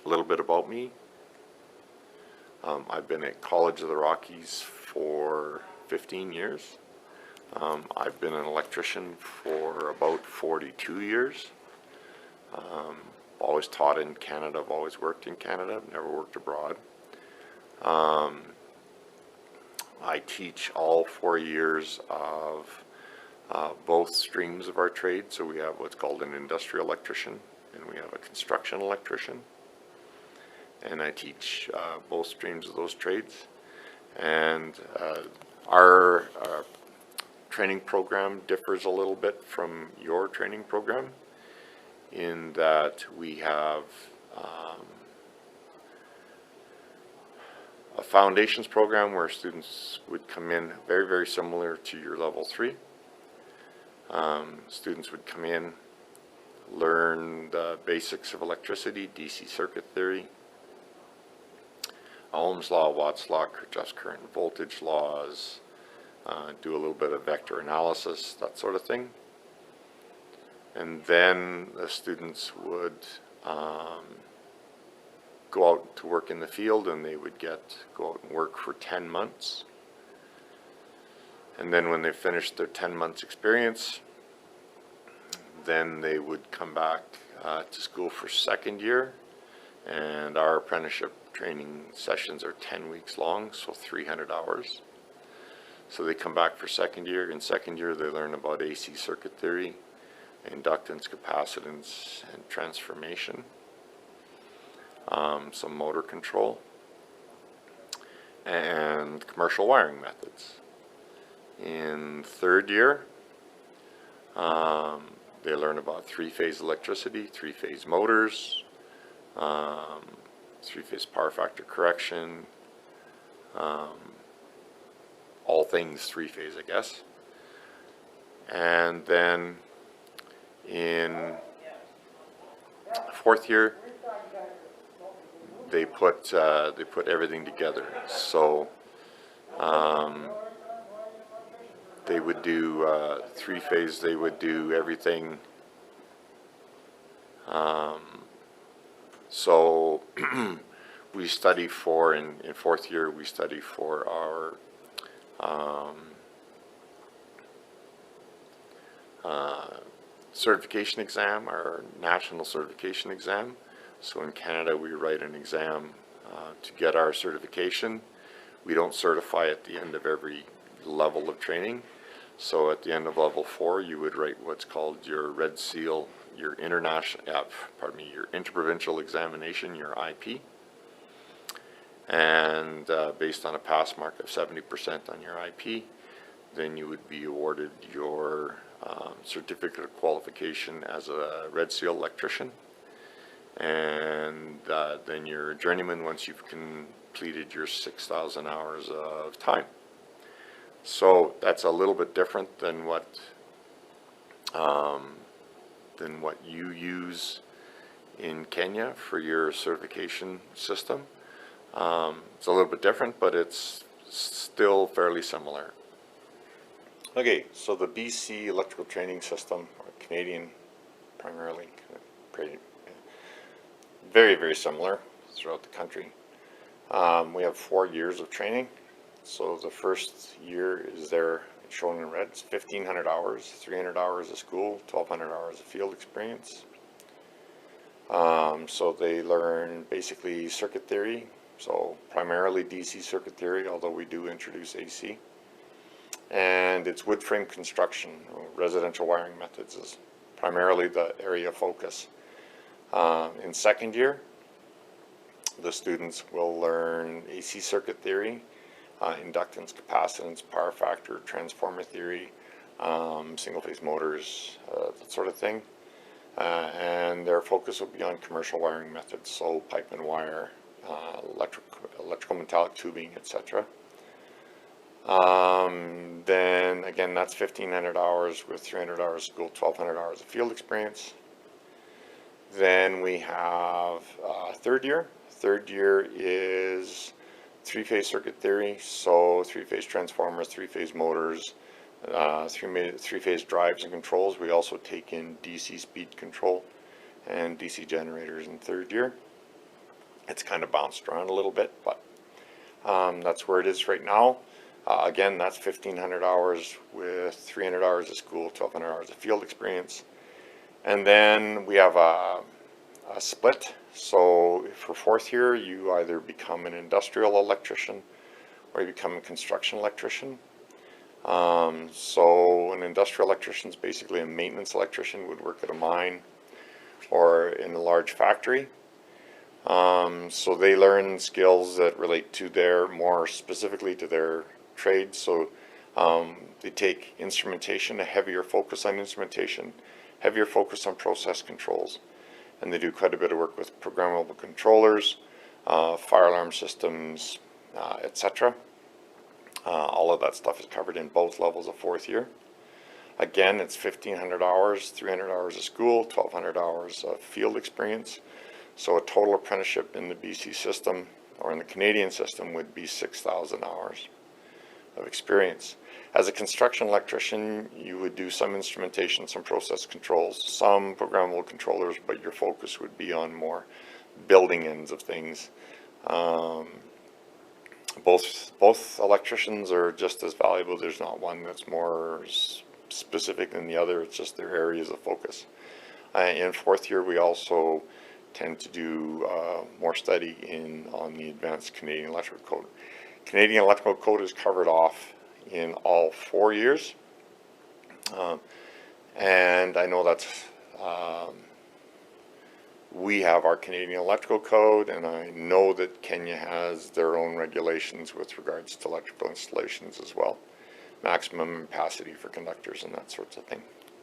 A little bit about me. I've been at College of the Rockies for 15 years. I've been an electrician for about 42 years. Always taught in Canada. I've always worked in Canada. I've never worked abroad. I teach all 4 years of both streams of our trade. So we have what's called an industrial electrician and we have a construction electrician. And I teach both streams of those trades. And our training program differs a little bit from your training program in that we have a foundations program where students would come in very, very similar to your level 3. Students would come in, learn the basics of electricity, DC circuit theory, Ohm's law, Watt's law, Kirchhoff's current and voltage laws, do a little bit of vector analysis, that sort of thing. And then the students would go out to work in the field, and they would go out and work for 10 months. And then when they finished their 10 months experience, then they would come back to school for second year. And our apprenticeship training sessions are 10 weeks long, so 300 hours. So they come back for second year. In second year, they learn about AC circuit theory, inductance, capacitance, and transformation, some motor control, and commercial wiring methods. In third year, they learn about three-phase electricity, three-phase motors, three-phase power factor correction, all things three-phase, I guess. And then in fourth year, they put everything together. So they would do three-phase. They would do everything. So we study for in fourth year. We study for our certification exam, our national certification exam. So in Canada, we write an exam to get our certification. We don't certify at the end of every level of training. So at the end of level 4, you would write what's called your Red Seal, your your interprovincial examination, your IP. And based on a pass mark of 70% on your IP, then you would be awarded your certificate of qualification as a Red Seal electrician. And then you're a journeyman once you've completed your 6,000 hours of time. So that's a little bit different than what you use in Kenya for your certification system. It's a little bit different, but it's still fairly similar. Okay, so the BC electrical training system, or Canadian primarily, very, very similar throughout the country. We have 4 years of training. So the first year is there, shown in red. It's 1,500 hours, 300 hours of school, 1,200 hours of field experience. So they learn basically circuit theory, so primarily DC circuit theory, although we do introduce AC. And it's wood frame construction, residential wiring methods is primarily the area of focus. In second year, the students will learn AC circuit theory, inductance, capacitance, power factor, transformer theory, single-phase motors, that sort of thing. And their focus will be on commercial wiring methods, so pipe and wire, electrical metallic tubing, etc. Then again, that's 1,500 hours with 300 hours of school, 1,200 hours of field experience. Then we have third year. Third year is three-phase circuit theory, so three-phase transformers, three-phase motors, three-phase drives and controls. We also take in DC speed control and DC generators in third year. It's kind of bounced around a little bit, but that's where it is right now. Again, that's 1,500 hours with 300 hours of school, 1,200 hours of field experience. And then we have a split. So for fourth year, you either become an industrial electrician or you become a construction electrician. So an industrial electrician is basically a maintenance electrician, would work at a mine or in a large factory. So they learn skills that relate to more specifically to their trade. So they take instrumentation, a heavier focus on instrumentation, heavier focus on process controls. And they do quite a bit of work with programmable controllers, fire alarm systems, etc. All of that stuff is covered in both levels of fourth year. Again, it's 1,500 hours, 300 hours of school, 1,200 hours of field experience. So a total apprenticeship in the BC system or in the Canadian system would be 6,000 hours of experience. As a construction electrician, you would do some instrumentation, some process controls, some programmable controllers, but your focus would be on more building ends of things. Both electricians are just as valuable. There's not one that's more specific than the other. It's just their areas of focus. In fourth year, we also tend to do more study on the advanced Canadian Electrical Code. Canadian Electrical Code is covered off in all 4 years, and I know that we have our Canadian Electrical Code, and I know that Kenya has their own regulations with regards to electrical installations as well, maximum capacity for conductors and that sorts of thing.